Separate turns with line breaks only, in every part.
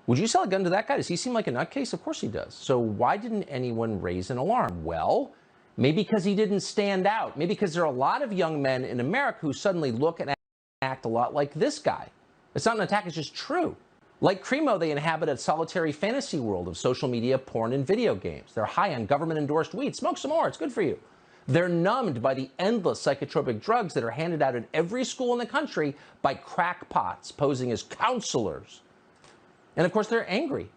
Would you sell a gun to that guy? Does he seem like a nutcase? Of course he does. So why didn't anyone raise an alarm? Well, maybe because he didn't stand out. Maybe because there are a lot of young men in America who suddenly look and act a lot like this guy. It's not an attack, it's just true. Like Cremo, they inhabit a solitary fantasy world of social media, porn, and video games. They're high on government-endorsed weed. Smoke some more, it's good for you. They're numbed by the endless psychotropic drugs that are handed out at every school in the country by crackpots posing as counselors. And of course, they're angry.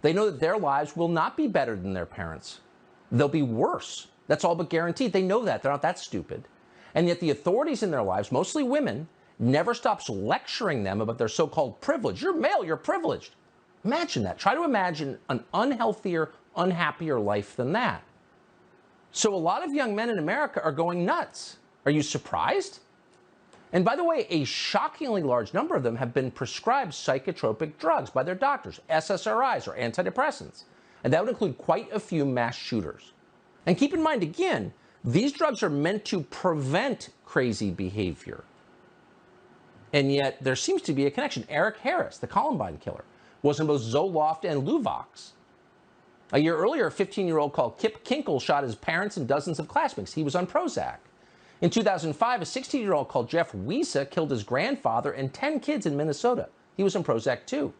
They know that their lives will not be better than their parents. They'll be worse. That's all but guaranteed. They know that. They're not that stupid. And yet the authorities in their lives, mostly women, never stops lecturing them about their so-called privilege. You're male, you're privileged. Imagine that. Try to imagine an unhealthier, unhappier life than that. So a lot of young men in America are going nuts. Are you surprised? And by the way, a shockingly large number of them have been prescribed psychotropic drugs by their doctors, SSRIs or antidepressants. And that would include quite a few mass shooters. And keep in mind, again, these drugs are meant to prevent crazy behavior. And yet there seems to be a connection. Eric Harris, the Columbine killer, was on both Zoloft and Luvox. A year earlier, a 15-year-old called Kip Kinkle shot his parents and dozens of classmates. He was on Prozac. In 2005, a 16-year-old called Jeff Wiesa killed his grandfather and 10 kids in Minnesota. He was on Prozac too.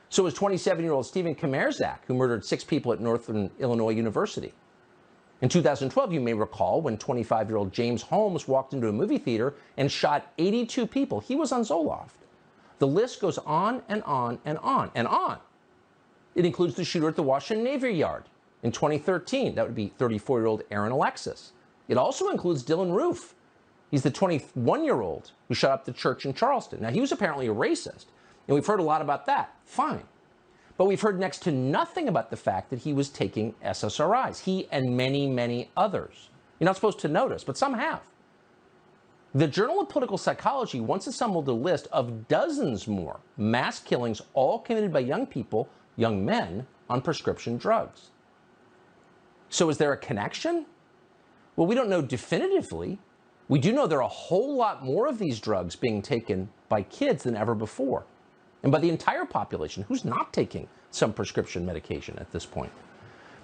So was 27-year-old Stephen Kamerzak, who murdered 6 people at Northern Illinois University. In 2012, you may recall, when 25-year-old James Holmes walked into a movie theater and shot 82 people. He was on Zoloft. The list goes on and on and on and on. It includes the shooter at the Washington Navy Yard in 2013. That would be 34-year-old Aaron Alexis. It also includes Dylan Roof. He's the 21-year-old who shot up the church in Charleston. Now, he was apparently a racist, and we've heard a lot about that. Fine. But we've heard next to nothing about the fact that he was taking SSRIs. He and many, many others. You're not supposed to notice, but some have. The Journal of Political Psychology once assembled a list of dozens more mass killings, all committed by young people, young men, on prescription drugs. So is there a connection? Well, we don't know definitively. We do know there are a whole lot more of these drugs being taken by kids than ever before. And by the entire population, who's not taking some prescription medication at this point.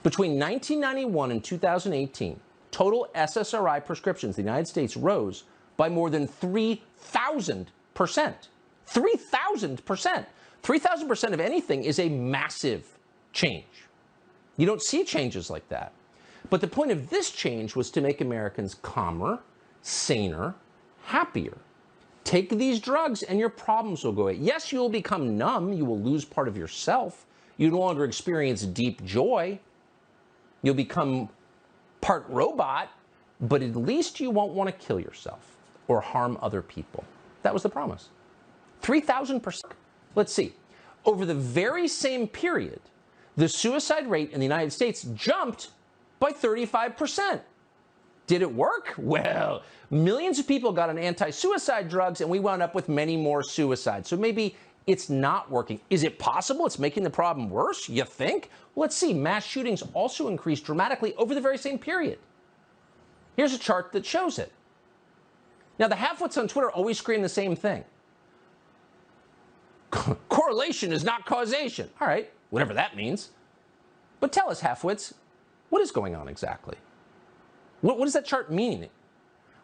Between 1991 and 2018, total SSRI prescriptions in the United States rose by more than 3,000%. 3,000%. 3,000% of anything is a massive change. You don't see changes like that. But the point of this change was to make Americans calmer, saner, happier. Take these drugs and your problems will go away. Yes, you will become numb. You will lose part of yourself. You no longer experience deep joy. You'll become part robot, but at least you won't want to kill yourself or harm other people. That was the promise. 3,000%. Let's see. Over the very same period, the suicide rate in the United States jumped by 35%. Did it work? Well, millions of people got on anti-suicide drugs and we wound up with many more suicides. So maybe it's not working. Is it possible it's making the problem worse? You think? Well, let's see. Mass shootings also increased dramatically over the very same period. Here's a chart that shows it. Now, the halfwits on Twitter always scream the same thing. Correlation is not causation. All right, whatever that means. But tell us, halfwits, what is going on exactly? What does that chart mean?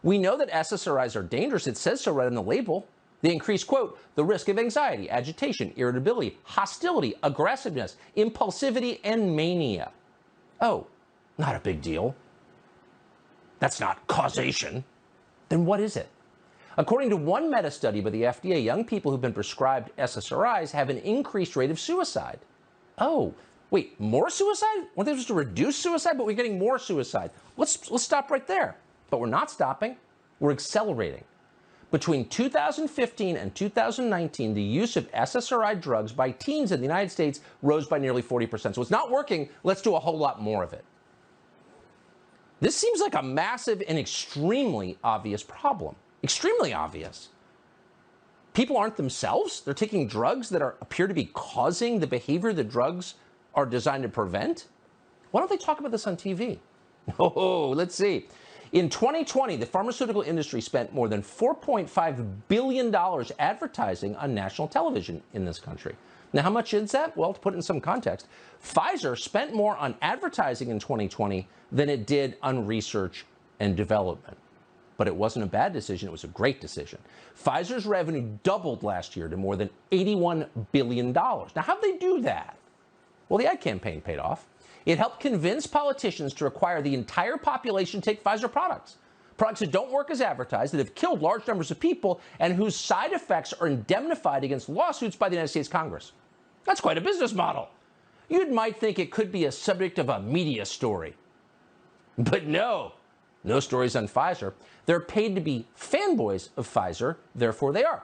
We know that SSRIs are dangerous. It says so right on the label. They increase, quote, the risk of anxiety, agitation, irritability, hostility, aggressiveness, impulsivity, and mania. Oh, not a big deal. That's not causation. Then what is it? According to one meta-study by the FDA, young people who've been prescribed SSRIs have an increased rate of suicide. Oh, wait, more suicide? Weren't they supposed to reduce suicide? But we're getting more suicide. Let's stop right there. But we're not stopping. We're accelerating. Between 2015 and 2019, the use of SSRI drugs by teens in the United States rose by nearly 40%. So it's not working. Let's do a whole lot more of it. This seems like a massive and extremely obvious problem. Extremely obvious. People aren't themselves. They're taking drugs that appear to be causing the behavior the drugs are designed to prevent. Why don't they talk about this on TV? Oh, let's see. In 2020, the pharmaceutical industry spent more than $4.5 billion advertising on national television in this country. Now, how much is that? Well, to put it in some context, Pfizer spent more on advertising in 2020 than it did on research and development. But it wasn't a bad decision. It was a great decision. Pfizer's revenue doubled last year to more than $81 billion. Now, how'd they do that? Well, the ad campaign paid off. It helped convince politicians to require the entire population take Pfizer products. Products that don't work as advertised, that have killed large numbers of people, and whose side effects are indemnified against lawsuits by the United States Congress. That's quite a business model. You might think it could be a subject of a media story. But no stories on Pfizer. They're paid to be fanboys of Pfizer, therefore they are.